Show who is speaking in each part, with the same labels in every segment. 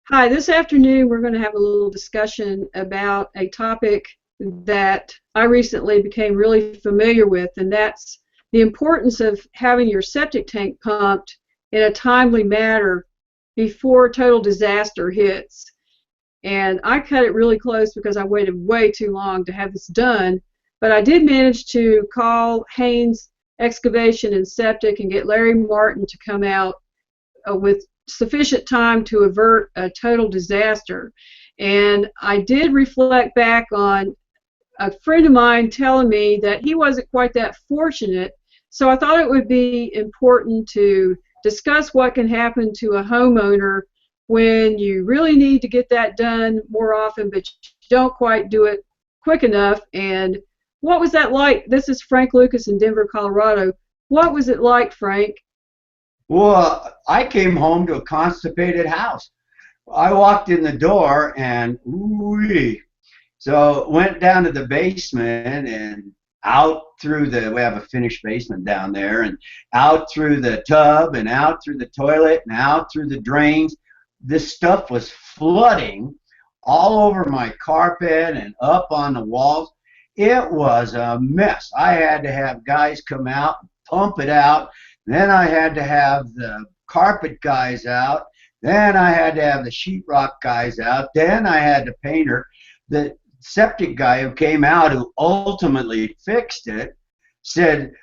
Speaker 1: Hi, this afternoon we're going to have a little discussion about a topic that I recently became really familiar with, and that's the importance of having your septic tank pumped in a timely manner before total disaster hits. And I cut it really close because I waited way too long to have this done, but I did manage to call Haynes Excavation and Septic and get Larry Martin to come out with sufficient time to avert a total disaster. And I did reflect back on a friend of mine telling me that he wasn't quite that fortunate, so I thought it would be important to discuss what can happen to a homeowner when you really need to get that done more often, but you don't quite do it quick enough. And what was that like? This is Frank Lucas in Denver, Colorado. What was it like, Frank?
Speaker 2: Well, I came home to a constipated house. I walked in the door and ooh, so went down to the basement and out through we have a finished basement down there, and out through the tub and out through the toilet and out through the drains. This stuff was flooding all over my carpet and up on the walls. It was a mess. I had to have guys come out and pump it out. Then I had to have the carpet guys out. Then I had to have the sheetrock guys out. Then I had the painter. The septic guy who came out, who ultimately fixed it, said,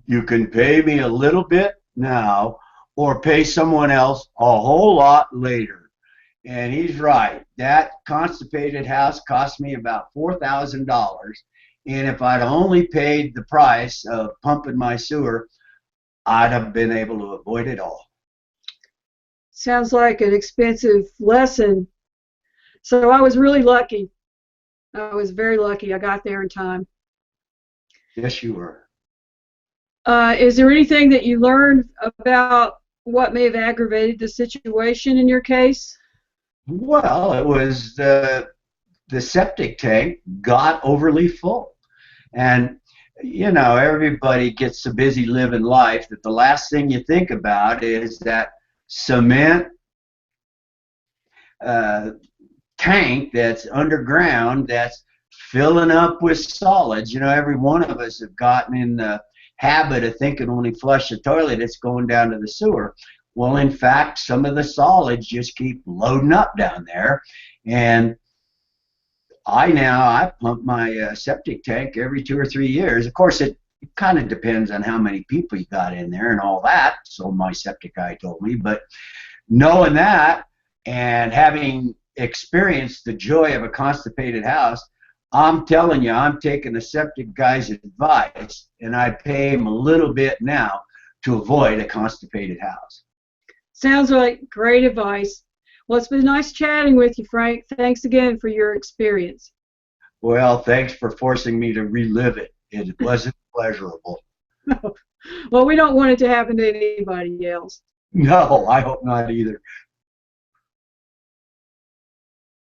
Speaker 2: "You can pay me a little bit now or pay someone else a whole lot later." And he's right. That constipated house cost me about $4,000. And if I'd only paid the price of pumping my sewer, I'd have been able to avoid it all.
Speaker 1: Sounds like an expensive lesson. So I was really lucky. I was very lucky. I got there in time.
Speaker 2: Yes, you were.
Speaker 1: Is there anything that you learned about what may have aggravated the situation in your case?
Speaker 2: Well, it was the septic tank got overly full. And you know, everybody gets so busy living life that the last thing you think about is that cement tank that's underground that's filling up with solids. You know, every one of us have gotten in the habit of thinking when we flush the toilet it's going down to the sewer. Well, in fact, some of the solids just keep loading up down there. And I pump my septic tank every 2 or 3 years. Of course, it kind of depends on how many people you got in there and all that. So my septic guy told me. But knowing that and having experienced the joy of a constipated house, I'm telling you, I'm taking the septic guy's advice, and I pay him a little bit now to avoid a constipated house.
Speaker 1: Sounds like great advice. Well, it's been nice chatting with you, Frank. Thanks again for your experience.
Speaker 2: Well, thanks for forcing me to relive it. It wasn't pleasurable.
Speaker 1: Well, we don't want it to happen to anybody else.
Speaker 2: No, I hope not either.